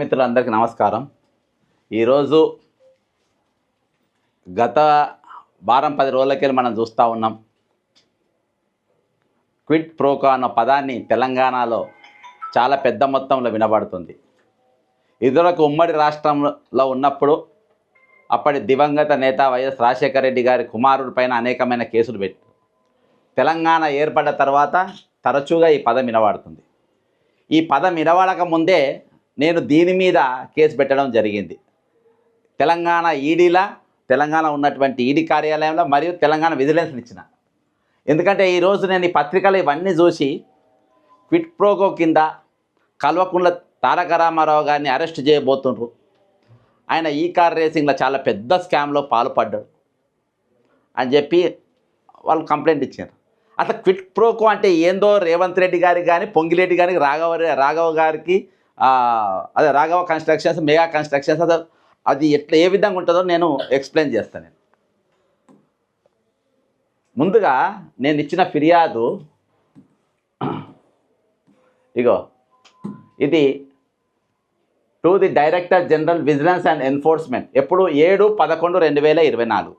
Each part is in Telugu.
మిత్రులందరికీ నమస్కారం. ఈరోజు గత వారం 10 రోజులకెళ్ళి మనం చూస్తూ ఉన్నాం. క్విడ్ ప్రోకో అన్న పదాన్ని తెలంగాణలో చాలా పెద్ద మొత్తంలో వినబడుతుంది. ఇదివరకు ఉమ్మడి రాష్ట్రంలో ఉన్నప్పుడు అప్పటి దివంగత నేత వైఎస్ రాజశేఖర రెడ్డి గారి కుమారుడి పైన అనేకమైన కేసులు పెట్టారు. తెలంగాణ ఏర్పడ్డ తర్వాత తరచుగా ఈ పదం వినబడుతుంది. ఈ పదం వినబడక ముందే నేను దీని మీద కేసు పెట్టడం జరిగింది. తెలంగాణ ఉన్నటువంటి ఈడీ కార్యాలయంలో మరియు తెలంగాణ విజిలెన్స్ ఇచ్చిన. ఎందుకంటే ఈరోజు నేను ఈ పత్రికలు ఇవన్నీ చూసి క్విడ్ ప్రోకో కింద కల్వకుంట్ల తారక రామారావు గారిని అరెస్ట్ చేయబోతుండ్రు, ఆయన ఈ కార్ రేసింగ్లో చాలా పెద్ద స్కామ్లో పాల్పడ్డాడు అని చెప్పి వాళ్ళు కంప్లైంట్ ఇచ్చారు. అసలు క్విడ్ ప్రోకో అంటే ఏందో రేవంత్ రెడ్డి గారికి కానీ పొంగిరెడ్డి గారికి రాఘవ గారికి అదే రాఘవ కన్స్ట్రక్షన్స్, మెగా కన్స్ట్రక్షన్స్, అది ఎట్లా ఏ విధంగా ఉంటుందో నేను ఎక్స్ప్లెయిన్ చేస్తాను. ముందుగా నేను ఇచ్చిన ఫిర్యాదు ఇగో, ఇది to the director general vigilance and enforcement. ఎప్పుడు 7/11/2024.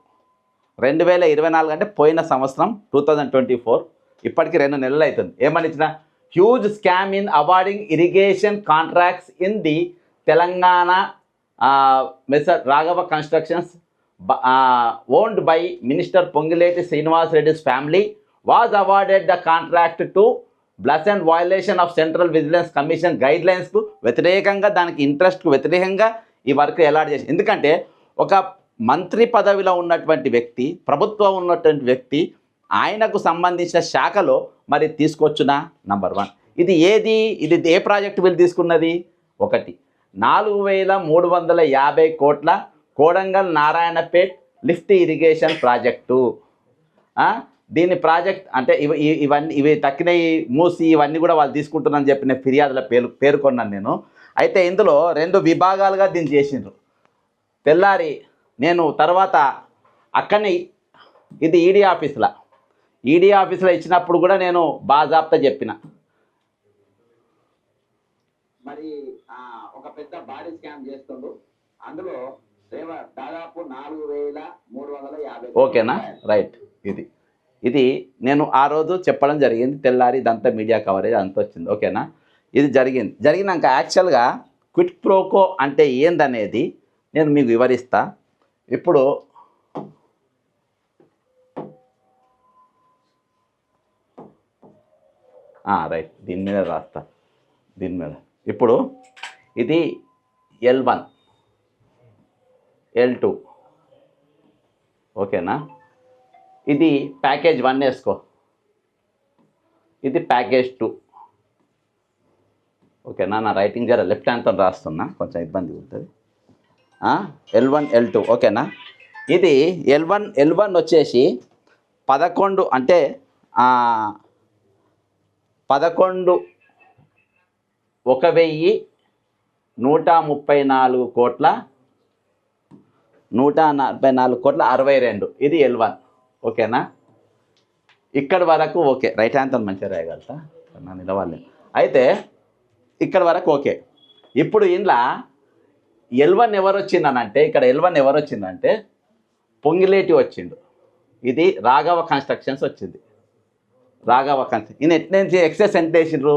2024 అంటే పోయిన సంవత్సరం 2024. ఇప్పటికి 2 నెలలు అవుతుంది. ఏమని ఇచ్చిన? Huge scam in awarding irrigation contracts in the Telangana mister Raghava constructions owned by minister Ponguleti Srinivas Reddy's family was awarded the contract to blatant violation of central vigilance commission గైడ్లైన్స్కు వ్యతిరేకంగా, దానికి ఇంట్రెస్ట్కు వ్యతిరేకంగా ఈ వర్క్ అలాట్ చేసి. ఎందుకంటే ఒక మంత్రి పదవిలో ఉన్నటువంటి వ్యక్తి, ప్రభుత్వం ఉన్నటువంటి వ్యక్తి, ఆయనకు సంబంధించిన శాఖలో మరి తీసుకొచ్చునా? నంబర్ 1. ఇది ఏ ప్రాజెక్టు వీళ్ళు తీసుకున్నది? 1 4,350 కోట్ల Kodangal Narayanpet lift irrigation project. దీని ప్రాజెక్ట్ అంటే ఇవి తక్కినవి మూసి ఇవన్నీ కూడా వాళ్ళు తీసుకుంటున్నారని చెప్పిన ఫిర్యాదుల పేర్కొన్నాను నేను. అయితే ఇందులో 2 విభాగాలుగా దీన్ని చేసిండ్రు. తెల్లారి నేను తర్వాత అక్కడనే ఇది ఈడీ ఆఫీసులో ఇచ్చినప్పుడు కూడా నేను బాజాప్తా చెప్పిన, మరి ఒక పెద్ద బాడీ స్కామ్ చేస్తుండ్రు, అందులో దాదాపు 4,350. ఓకేనా? రైట్. ఇది నేను ఆ రోజు చెప్పడం జరిగింది. తెల్లారి ఇదంతా మీడియా కవరేజ్ అంతా వచ్చింది. ఓకేనా? ఇది జరిగినాక యాక్చువల్గా క్విడ్ ప్రోకో అంటే ఏందనేది నేను మీకు వివరిస్తా. ఇప్పుడు రైట్, దీని మీద రాస్తా. ఇప్పుడు ఇది L1 L2. ఓకేనా? ఇది ప్యాకేజ్ 1 వేసుకో, ఇది ప్యాకేజ్ 2. ఓకేనా? నా రైటింగ్ జర లెఫ్ట్ హ్యాండ్తో రాస్తున్నా, కొంచెం ఇబ్బంది ఉంటుంది. L1 L2. ఓకేనా? ఇది L1 వచ్చేసి 11 అంటే 11,134 కోట్ల 144,62. ఇది L1. ఓకేనా? ఇక్కడ వరకు ఓకే. రైట్ హ్యాండ్తో మంచిగా రాయగలుగుతా, నా నిలవాలి. అయితే ఇక్కడ వరకు ఓకే. ఇప్పుడు ఇంట్లో L1 ఎవరు వచ్చిందనంటే, ఇక్కడ L1 ఎవరు వచ్చిందంటే పొంగిలేటి వచ్చిండు. ఇది రాఘవ కన్స్ట్రక్షన్స్ వచ్చింది. రాఘవ కన్స్ట్రక్షన్ ఈయన ఎట్నుంచి ఎక్సెస్ ఎంత వేసిండ్రు?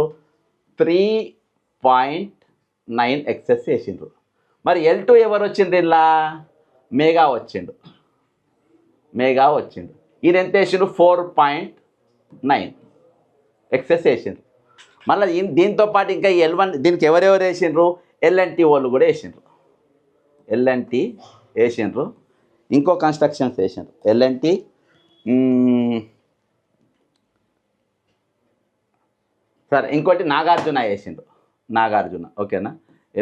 3.9 ఎక్సెస్ వేసిండ్రు. మరి L2 ఎవరు వచ్చిండ్రు? ఇలా మెగా వచ్చిండు. ఈయన ఎంత వేసిండ్రు? 4.9 ఎక్సెస్ వేసిండ్రు. మళ్ళీ దీంతో పాటు ఇంకా L1 దీనికి ఎవరెవరు వేసిండ్రు? L&T వాళ్ళు కూడా వేసిండ్రు. ఇంకో కన్స్ట్రక్షన్స్ వేసిండ్రు. L&T సరే, ఇంకోటి నాగార్జున వేసిండ్రు. ఓకేనా?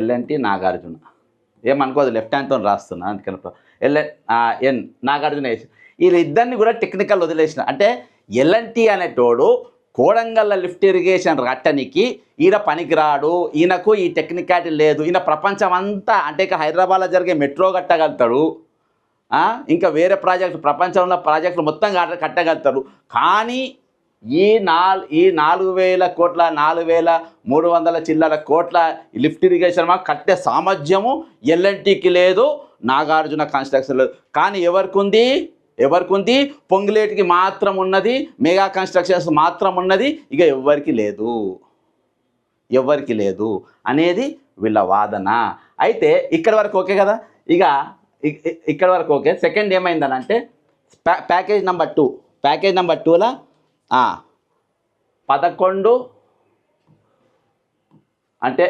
L&T నాగార్జున. ఏమనుకోదు, లెఫ్ట్ హ్యాండ్తో రాస్తున్నా, అందుకని నాగార్జున వేసి వీళ్ళిద్దరిని కూడా టెక్నికల్ వదిలేసిన. అంటే L&T అనేటోడు కోడంగల్ల లిఫ్ట్ ఇరిగేషన్ కట్టనికి ఈయన పనికిరాడు, ఈయనకు ఈ టెక్నికాలిటీ లేదు. ఈయన ప్రపంచం అంతా అంటే ఇక హైదరాబాద్లో జరిగే మెట్రో కట్టగలుగుతాడు, ఇంకా వేరే ప్రపంచంలో ప్రాజెక్టులు మొత్తం కట్టగలుగుతాడు. కానీ ఈ 4,000 కోట్ల 4,300 చిల్లర కోట్ల లిఫ్ట్ ఇరిగేషన్ మాకు కట్టే సామర్థ్యము ఎల్ఎన్టీకి లేదు, నాగార్జున కన్స్ట్రక్షన్ లేదు. కానీ ఎవరికి ఉంది పొంగులేటికి మాత్రం ఉన్నది, మెగా కన్స్ట్రక్షన్స్ మాత్రం ఉన్నది, ఇక ఎవరికి లేదు అనేది వీళ్ళ వాదన. అయితే ఇక్కడ వరకు ఓకే కదా. ఇక ఇక్కడ వరకు ఓకే. సెకండ్ ఏమైందనంటే ప్యాకేజ్ నెంబర్ 2లో 11 అంటే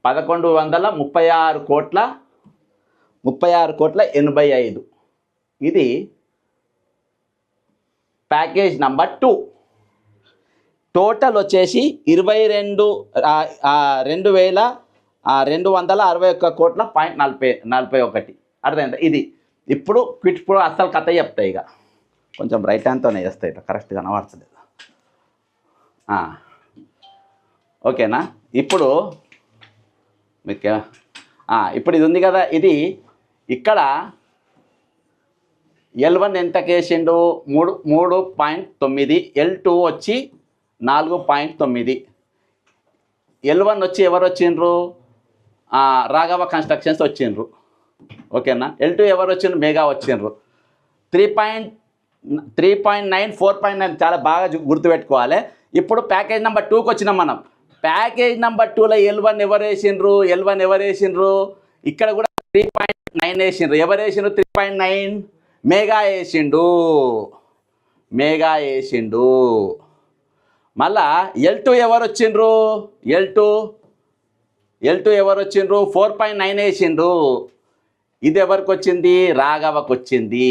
1136 కోట్ల 85 ఇది ప్యాకేజ్ నెంబర్ 2. టోటల్ వచ్చేసి 22,261 కోట్ల 41. అర్థమైందా? ఇది ఇప్పుడు క్విట్ ప్రో అస్సలు కథ చెప్తాయి. ఇక కొంచెం రైట్ హ్యాండ్తోనే చేస్తాయి, ఇట్లా కరెక్ట్గా కనబడతలేదు. ఓకేనా? ఇప్పుడు మీకు ఇప్పుడు ఇది ఉంది కదా, ఇది ఇక్కడ L1 ఎంతకి వేసిండు 3.9, L2 వచ్చి 4.9. L1 వచ్చి ఎవరు వచ్చిండ్రు? రాఘవ కన్స్ట్రక్షన్స్ వచ్చిండ్రు. ఓకేనా? L2 ఎవరు వచ్చిండ్రు? మెగా వచ్చిండ్రు. 3.9 4.9 చాలా బాగా గుర్తుపెట్టుకోవాలి. ఇప్పుడు ప్యాకేజ్ నెంబర్ 2కి వచ్చినాం మనం. ప్యాకేజ్ నెంబర్ 2లో L1 ఎవరు వేసిండ్రు? ఇక్కడ కూడా 3.9 వేసిండ్రు. ఎవరు వేసిండ్రు? 3.9 మెగా వేసిండు. మళ్ళా L2 ఎవరు వచ్చిండ్రు? L2 ఎవరు వచ్చిండ్రు? 4.9 వేసిండ్రు. ఇది ఎవరికి వచ్చింది? రాఘవకు వచ్చింది.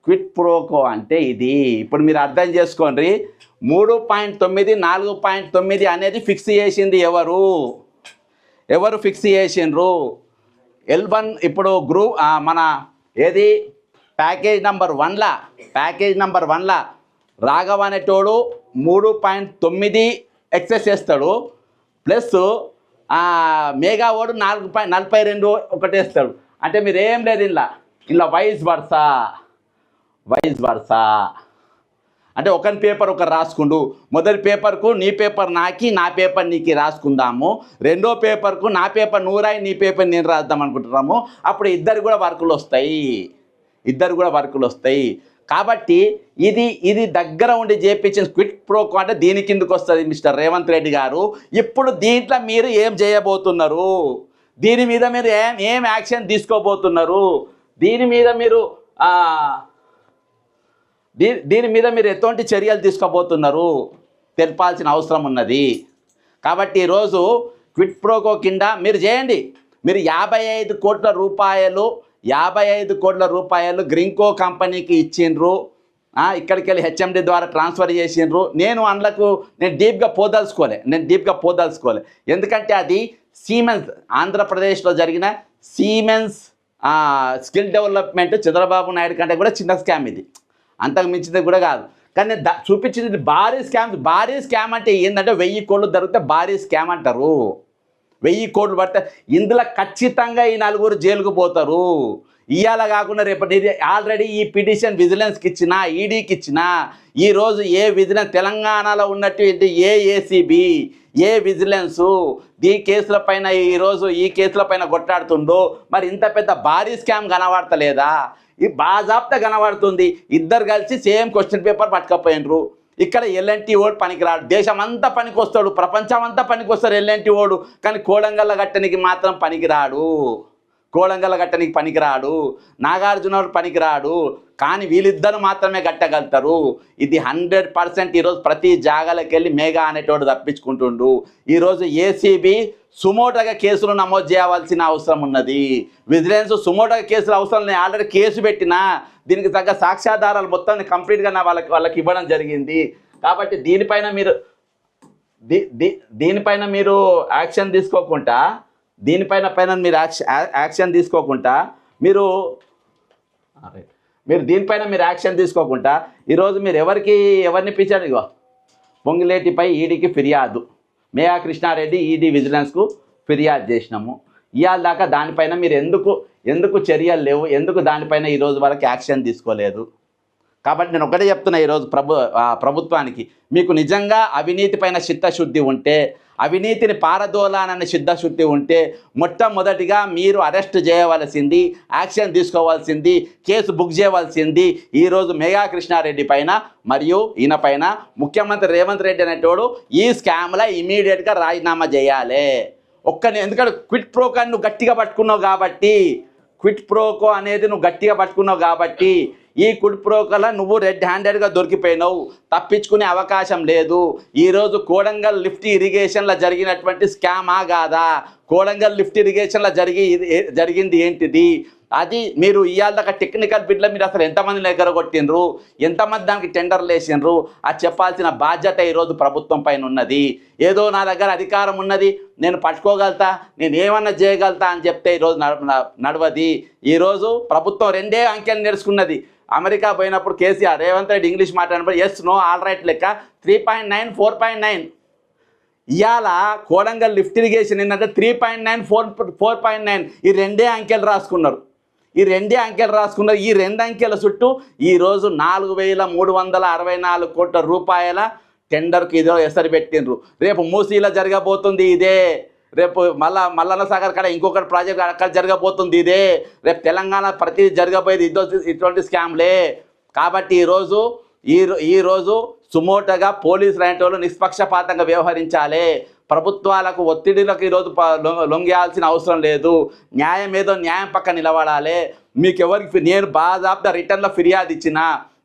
క్విట్ ప్రోకో అంటే ఇది. ఇప్పుడు మీరు అర్థం చేసుకోండి. 3.9 4.9 అనేది ఫిక్స్ చేసింది ఎవరు ఫిక్స్ చేసిండ్రు? L1 ఇప్పుడు గ్రూప్ మన ఏది ప్యాకేజ్ నెంబర్ 1లా రాఘవ అనేటోడు 3.9 ఎక్సెస్ చేస్తాడు, ప్లస్ మెగా ఓడు 4.42 ఒకటి వేస్తాడు. అంటే మీరు ఏం లేదు ఇలా వైస్ వర్సా అంటే ఒకరి పేపర్ ఒకరు రాసుకుండు. మొదటి పేపర్కు నీ పేపర్ నాకి, నా పేపర్ నీకు రాసుకుందాము. రెండో పేపర్కు నా పేపర్ నువ్వు రాయి, నీ పేపర్ నేను రాద్దాం అనుకుంటున్నాము. అప్పుడు ఇద్దరు కూడా వర్కులు వస్తాయి. కాబట్టి ఇది దగ్గర ఉండి చేపించిన క్విట్ ప్రోకో అంటే దీని కిందకు వస్తుంది మిస్టర్ రేవంత్ రెడ్డి గారు. ఇప్పుడు దీంట్లో మీరు ఏం చేయబోతున్నారు? దీని మీద మీరు ఏం యాక్షన్ తీసుకోబోతున్నారు? దీని మీద మీరు ఎటువంటి చర్యలు తీసుకోబోతున్నారు తెలపాల్సిన అవసరం ఉన్నది. కాబట్టి ఈరోజు క్విట్ ప్రోకో కింద మీరు చేయండి. మీరు 55 కోట్ల రూపాయలు గ్రీన్కో కంపెనీకి ఇచ్చిండ్రు. ఇక్కడికి వెళ్ళి హెచ్ఎండి ద్వారా ట్రాన్స్ఫర్ చేసిండ్రు. నేను డీప్గా పోదలుచుకోలే. ఎందుకంటే అది సీమెన్స్ ఆంధ్రప్రదేశ్లో జరిగిన Siemens skill development Chandrababu Naidu కంటే కూడా చిన్న స్కామ్ ఇది, అంతకు మించింది కూడా కాదు. కానీ చూపించింది భారీ స్కామ్ అంటే ఏంటంటే 1000 కోట్లు దొరికితే భారీ స్కామ్ అంటారు. 1000 కోట్లు పడితే ఇందులో ఖచ్చితంగా ఈ 4 జైలుకు పోతారు. ఇవాళ కాకుండా రేపటి ఆల్రెడీ ఈ పిటిషన్ విజిలెన్స్కి ఇచ్చిన, ఈడీకి ఇచ్చిన. ఈరోజు ఏ విజిలెన్స్ తెలంగాణలో ఉన్నట్టు ఏ ఏసీబీ, ఏ విజిలెన్సు ఈ కేసుల పైన కొట్టాడుతుండో. మరి ఇంత పెద్ద భారీ స్కామ్ కనబడతలేదా? ఈ బాజాప్తా కనబడుతుంది. ఇద్దరు కలిసి సేమ్ క్వశ్చన్ పేపర్ పట్టుకపోయినరు. ఇక్కడ ఎల్ఎన్టీ ఓడు పనికిరాడు. దేశం అంతా పనికొస్తాడు, ప్రపంచం అంతా పనికొస్తాడు ఎల్ఎన్టీ ఓడు. కానీ కోడంగల్ల గట్టనికి మాత్రం పనికిరాడు. నాగార్జున పనికిరాడు. కానీ వీళ్ళిద్దరు మాత్రమే గట్టగలుగుతారు. ఇది 100% ఈరోజు ప్రతి జాగాలకు వెళ్ళి మెగా అనేటోడు తప్పించుకుంటుండు. ఈరోజు ఏసీబీ సుమోటోగా కేసులు నమోదు చేయవలసిన అవసరం ఉన్నది. విజిలెన్స్ సుమోటోగా కేసులు అవసరం లేదు. ఆల్రెడీ కేసు పెట్టినా దీనికి తగ్గ సాక్ష్యాధారాలు మొత్తం కంప్లీట్గా వాళ్ళకి ఇవ్వడం జరిగింది. కాబట్టి దీనిపైన మీరు యాక్షన్ తీసుకోకుండా ఈరోజు మీరు ఎవరిని పిలిచారు? ఇగో పొంగులేటిపై ఈడీకి ఫిర్యాదు, మేయా కృష్ణారెడ్డి ఈడీ విజిలెన్స్కు ఫిర్యాదు చేసినాము. ఇవాళ దాకా దానిపైన మీరు ఎందుకు చర్యలు లేవు? ఎందుకు దానిపైన ఈరోజు వరకు యాక్షన్ తీసుకోలేదు? కాబట్టి నేను ఒకటే చెప్తున్నా ఈరోజు ప్రభుత్వానికి, మీకు నిజంగా అవినీతి పైన చిత్తశుద్ధి ఉంటే, అవినీతిని పారదోలానని చిత్తశుద్ధి ఉంటే, మొట్టమొదటిగా మీరు అరెస్ట్ చేయవలసింది, యాక్షన్ తీసుకోవాల్సింది, కేసు బుక్ చేయవలసింది ఈరోజు మెగా కృష్ణారెడ్డి పైన మరియు ఈయన పైన ముఖ్యమంత్రి రేవంత్ రెడ్డి అనేటోడు ఈ స్కామ్లో ఇమీడియట్గా రాజీనామా చేయాలి. ఎందుకంటే క్విట్ ప్రోకో నువ్వు గట్టిగా పట్టుకున్నావు కాబట్టి, క్విట్ ప్రోకో అనేది నువ్వు గట్టిగా పట్టుకున్నావు కాబట్టి ఈ క్విట్ ప్రోకోలో నువ్వు రెడ్ హ్యాండెడ్గా దొరికిపోయినావు, తప్పించుకునే అవకాశం లేదు. ఈరోజు కోడంగల్ లిఫ్ట్ ఇరిగేషన్లో జరిగినటువంటి స్కామా కాదా? కోడంగల్ లిఫ్ట్ ఇరిగేషన్లో జరిగింది ఏంటిది? అది మీరు ఇవాళ దాకా టెక్నికల్ బిడ్లో మీరు అసలు ఎంతమందిని ఎగరగొట్టినరు, ఎంతమంది దానికి టెండర్లు వేసినరు, అది చెప్పాల్సిన బాధ్యత ఈరోజు ప్రభుత్వం పైన ఉన్నది. ఏదో నా దగ్గర అధికారం ఉన్నది, నేను పట్టుకోగలుగుతా, నేను ఏమన్నా చేయగలుగుతా అని చెప్తే ఈరోజు నడవది. ఈరోజు ప్రభుత్వం రెండే అంకెలు నేర్చుకున్నది. అమెరికా పోయినప్పుడు కేసీఆర్ రేవంత్ రెడ్డి ఇంగ్లీష్ మాట్లాడినప్పుడు ఎస్ నో ఆల్ రైట్ లెక్క 3.9 4.9. ఇవాళ కోడంగల్ లిఫ్ట్ ఇరిగేషన్ ఏంటంటే 3.9 4.9 ఈ రెండే అంకెలు రాసుకున్నారు. ఈ రెండు అంకెల చుట్టూ ఈరోజు 4,364 కోట్ల రూపాయల టెండర్కి ఇదో ఎసరు పెట్టిండ్రు. రేపు మూసీలో జరగబోతుంది ఇదే, రేపు మల్లన్న సాగర్ కాడ ఇంకొకటి ప్రాజెక్ట్ అక్కడ జరగబోతుంది ఇదే, రేపు తెలంగాణ ప్రతిదీ జరగబోయేది ఇటువంటి స్కామ్లే. కాబట్టి ఈరోజు సుమోటగా పోలీసులు అనేటోళ్ళు నిష్పక్షపాతంగా వ్యవహరించాలి. ప్రభుత్వాలకు ఒత్తిడిలకు ఈరోజు లొంగేయాల్సిన అవసరం లేదు. న్యాయం ఏదో న్యాయం పక్క నిలబడాలి. మీకు ఎవరికి నేను బాజాబ్దా రిటర్న్లో ఫిర్యాదు ఇచ్చిన,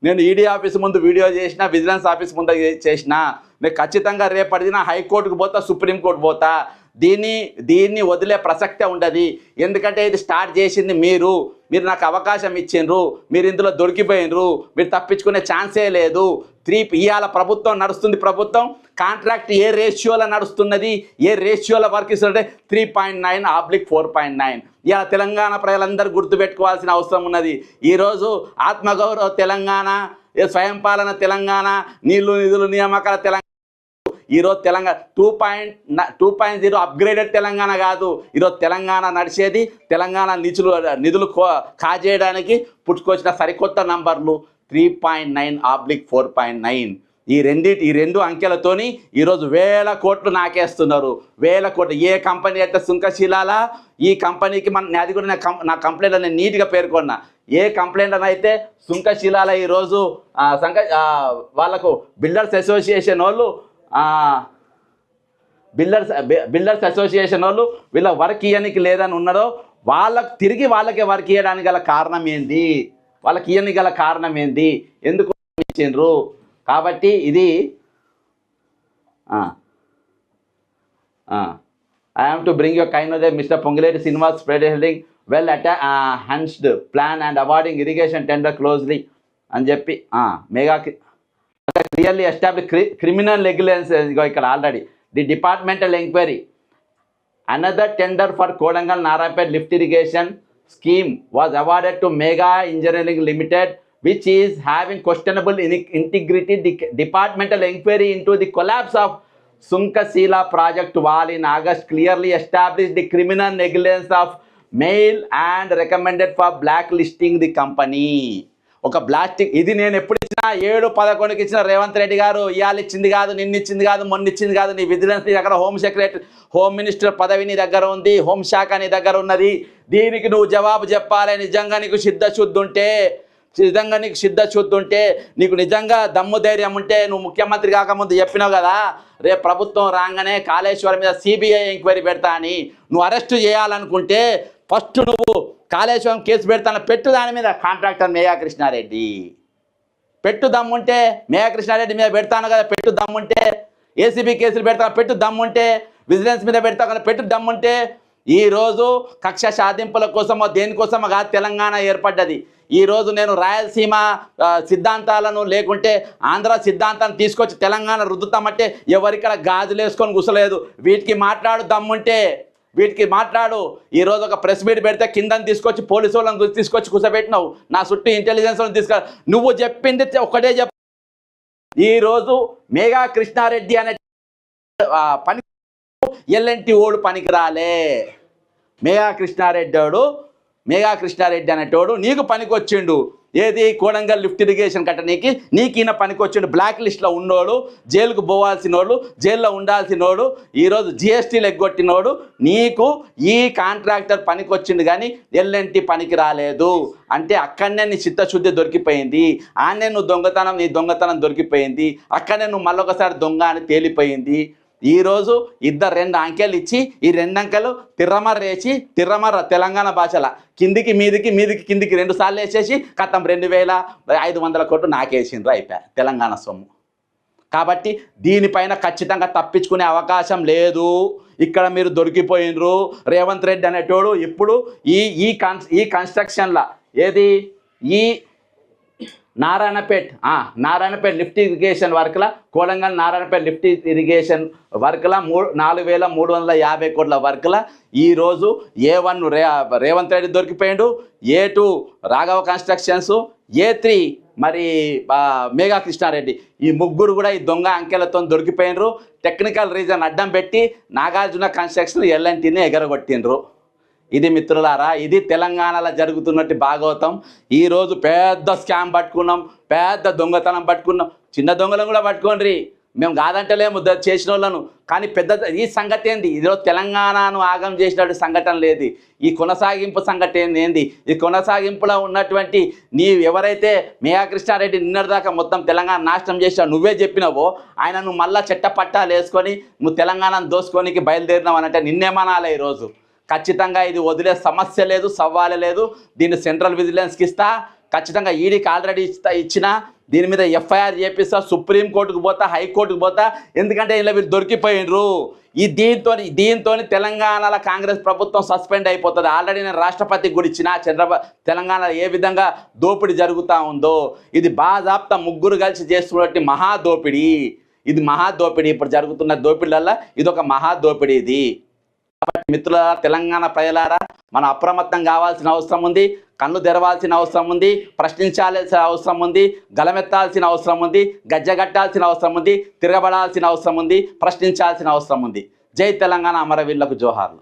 నేను ఈడీ ఆఫీస్ ముందు వీడియో చేసిన, విజిలెన్స్ ఆఫీస్ ముందు చేసిన, నేను ఖచ్చితంగా రేపటిదిన హైకోర్టుకు పోతా, సుప్రీంకోర్టు పోతా. దీన్ని వదిలే ప్రసక్తే ఉండదు. ఎందుకంటే ఇది స్టార్ట్ చేసింది మీరు నాకు అవకాశం ఇచ్చిండ్రు, మీరు ఇందులో దొరికిపోయినరు, మీరు తప్పించుకునే ఛాన్సే లేదు. ఇవాళ ప్రభుత్వం నడుస్తుంది, ప్రభుత్వం కాంట్రాక్ట్ ఏ రేషియోలో నడుస్తున్నది, ఏ రేషియోలో వర్క్ ఇస్తుంటే 3.9/4.9. ఇవాళ తెలంగాణ ప్రజలందరూ గుర్తుపెట్టుకోవాల్సిన అవసరం ఉన్నది. ఈరోజు ఆత్మగౌరవ తెలంగాణ, స్వయం పాలన తెలంగాణ, నీళ్లు నిధులు నియామకాల తెలంగాణ, ఈరోజు తెలంగాణ 2.0 అప్గ్రేడెడ్ తెలంగాణ కాదు. ఈరోజు తెలంగాణ నడిచేది తెలంగాణ నిధులు కాజేయడానికి పుట్టుకొచ్చిన సరికొత్త నంబర్లు 3.9/4.9. ఈ రెండు అంకెలతోని ఈరోజు 1000 కోట్లు నాకేస్తున్నారు. 1000 కోట్లు. ఏ కంపెనీ అయితే సుంకశీలాల, ఈ కంపెనీకి అది కూడా నా కంప్లైంట్లో నేను నీట్గా పేర్కొన్నా. ఏ కంప్లైంట్ అయితే సుంకశీలాల ఈరోజు వాళ్ళకు బిల్డర్స్ అసోసియేషన్ వాళ్ళు బిల్డర్స్ అసోసియేషన్ వాళ్ళు వీళ్ళ వర్క్ ఇవ్వడానికి లేదని ఉన్నారో వాళ్ళకే వర్క్ ఇవ్వడానికి గల కారణం ఏంది, వాళ్ళకి ఇవ్వడానికి గల కారణం ఏంది, ఎందుకు ఇచ్చిండ్రు? కాబట్టి ఇది I am to bring your kind of Mr. Ponguletti Srinivas spearheading well enhanced plan and awarding irrigation tender closely అని చెప్పి mega clearly established criminal negligence ఇక్కడ already the departmental enquiry. Another tender for Kodangal Narayanpet lift irrigation scheme was awarded to Mega Engineering Limited, which is having questionable integrity. The departmental inquiry into the collapse of Sunkasila project wall in August clearly established the criminal negligence of mail and recommended for blacklisting the company. ఒక బ్లాస్టింగ్ ఇది నేను ఎప్పుడు ఇచ్చినా 7-11కి ఇచ్చిన రేవంత్ రెడ్డి గారు, ఇవాళ ఇచ్చింది కాదు, నిన్న ఇచ్చింది కాదు, మొన్న ఇచ్చింది కాదు. నీ విజిలెన్స్ నీ దగ్గర, హోమ్ మినిస్టర్ పదవి నీ దగ్గర ఉంది, హోంశాఖ నీ దగ్గర ఉన్నది. దీనికి నువ్వు జవాబు చెప్పాలి. నిజంగా నీకు సిద్ధశుద్ధి ఉంటే, నీకు నిజంగా దమ్ము ధైర్యం ఉంటే నువ్వు ముఖ్యమంత్రి కాకముందు చెప్పినావు కదా, రేపు ప్రభుత్వం రాగానే కాళేశ్వరం మీద సిబిఐ ఎంక్వైరీ పెడతా అని. నువ్వు అరెస్టు చేయాలనుకుంటే ఫస్ట్ నువ్వు కాళేశ్వరం కేసు పెడతాను, పెట్టు. దాని మీద కాంట్రాక్టర్ మెగా కృష్ణారెడ్డి పెట్టు దమ్ముంటే, మెగా కృష్ణారెడ్డి మీద పెడతాను కదా, పెట్టు దమ్ముంటే. ఏసీబీ కేసులు పెడతాను, పెట్టు దమ్ముంటే. విజిలెన్స్ మీద పెడతాను కదా, పెట్టు దమ్ముంటే. ఈరోజు కక్ష సాధింపుల కోసమో దేనికోసమో కాదు తెలంగాణ ఏర్పడ్డది. ఈరోజు నేను రాయలసీమ సిద్ధాంతాలను లేకుంటే ఆంధ్ర సిద్ధాంతాన్ని తీసుకొచ్చి తెలంగాణ రుద్దుతామంటే ఎవరిక్కడ గాజులు వేసుకొని కూసలేదు. వీటికి మాట్లాడు దమ్ముంటే, వీటికి మాట్లాడు. ఈరోజు ఒక ప్రెస్ మీట్ పెడితే కిందని తీసుకొచ్చి పోలీసు వాళ్ళని తీసుకొచ్చి కూర్చోబెట్టినావు, నా చుట్టూ ఇంటెలిజెన్స్ వాళ్ళని నువ్వు చెప్పింది ఒకటే చెప్పు. ఈరోజు మెగా కృష్ణారెడ్డి అనే పని ఎల్ఎన్టీ ఓడు పనికిరాలే. మెగా కృష్ణారెడ్డి అనేటోడు నీకు పనికొచ్చిండు. ఏది కోడంగల్ లిఫ్ట్ ఇరిగేషన్ కట్టనీకి నీకు ఈయన పనికి వచ్చిండు. బ్లాక్ లిస్ట్లో ఉన్నోడు, జైలుకు పోవాల్సినోడు, జైల్లో ఉండాల్సినోడు, ఈరోజు జిఎస్టీలు ఎగ్గొట్టినోడు నీకు ఈ కాంట్రాక్టర్ పనికి వచ్చిండు కానీ ఎల్ఎన్టీ పనికి రాలేదు అంటే అక్కడనే నీ చిత్తశుద్ధి దొరికిపోయింది. ఆనే నువ్వు నీ దొంగతనం దొరికిపోయింది. అక్కడనే నువ్వు మళ్ళొకసారి దొంగ అని తేలిపోయింది. ఈరోజు ఇద్దరు 2 అంకెలు ఇచ్చి ఈ 2 అంకెలు తిర్రమర్రేసి తెలంగాణ భాషల కిందికి మీదికి కిందికి 2 సార్లు వేసేసి కథం 2500 కోట్లు నాకేసిండ్రు అయిపోయా తెలంగాణ సొమ్ము. కాబట్టి దీనిపైన ఖచ్చితంగా తప్పించుకునే అవకాశం లేదు. ఇక్కడ మీరు దొరికిపోయినరు. రేవంత్ రెడ్డి అనేటోడు ఇప్పుడు ఈ కన్స్ట్రక్షన్ల ఏది ఈ నారాయణపేట్ లిఫ్ట్ ఇరిగేషన్ వర్క్ల కోడంగల్ నారాయణపేట్ లిఫ్ట్ ఇరిగేషన్ వర్క్ల 4350 కోట్ల వర్క్ల ఈరోజు A1 రేవంత్ రెడ్డి దొరికిపోయిండు, A2 రాఘవ కన్స్ట్రక్షన్స్, A3 మరి మేఘా కృష్ణారెడ్డి. ఈ ముగ్గురు కూడా ఈ దొంగ అంకెలతో దొరికిపోయినరు. టెక్నికల్ రీజన్ అడ్డం పెట్టి నాగార్జున కన్స్ట్రక్షన్ ఎల్ఎన్టీని ఎగరగొట్టిండ్రు. ఇది మిత్రులారా, ఇది తెలంగాణలో జరుగుతున్నట్టు భాగవతం. ఈరోజు పెద్ద స్కామ్ పట్టుకున్నాం, పెద్ద దొంగతనం పట్టుకున్నాం. చిన్న దొంగలను కూడా పట్టుకోండి, మేము కాదంటలేము చేసిన వాళ్ళను. కానీ పెద్ద ఈ సంగతి ఏంది? ఈరోజు తెలంగాణను ఆగం చేసినట్టు సంఘటన లేదు. ఈ కొనసాగింపు సంఘటన ఏంది? ఈ కొనసాగింపులో ఉన్నటువంటి ఎవరైతే మేఘా కృష్ణారెడ్డి నిన్నటిదాకా మొత్తం తెలంగాణ నాశనం చేసినావు నువ్వే చెప్పినావో ఆయన నువ్వు మళ్ళీ చెట్టపట్టాలు వేసుకొని నువ్వు తెలంగాణను దోసుకోనికి బయలుదేరినావు అనంటే నిన్నేమనాలే. ఈరోజు ఖచ్చితంగా ఇది వదిలే సమస్య లేదు, సవాలే లేదు. దీన్ని సెంట్రల్ విజిలెన్స్కి ఇస్తా, ఖచ్చితంగా ఈడీకి ఆల్రెడీ ఇచ్చిన, దీని మీద ఎఫ్ఐఆర్ చేపిస్తా, సుప్రీంకోర్టుకు పోతా, హైకోర్టుకు పోతా. ఎందుకంటే ఇలా వీళ్ళు దొరికిపోయినరు. దీంతో తెలంగాణలో కాంగ్రెస్ ప్రభుత్వం సస్పెండ్ అయిపోతుంది. ఆల్రెడీ నేను రాష్ట్రపతికి కూడా ఇచ్చిన తెలంగాణ ఏ విధంగా దోపిడీ జరుగుతూ ఉందో. ఇది బాజాప్తా ముగ్గురు కలిసి చేస్తున్నట్టు మహాదోపిడీ. ఇది మహాదోపిడీ. ఇప్పుడు జరుగుతున్న దోపిడీలల్లో ఇదొక మహాదోపిడీ. ఇది కాబట్టి మిత్రులారా, తెలంగాణ ప్రజలారా, మనం అప్రమత్తం కావాల్సిన అవసరం ఉంది, కళ్ళు తెరవాల్సిన అవసరం ఉంది, ప్రశ్నించాల్సిన అవసరం ఉంది, గలమెత్తాల్సిన అవసరం ఉంది, గజ్జగట్టాల్సిన అవసరం ఉంది, తిరగబడాల్సిన అవసరం ఉంది, ప్రశ్నించాల్సిన అవసరం ఉంది. జై తెలంగాణ, అమరవీరులకు జోహార్లు.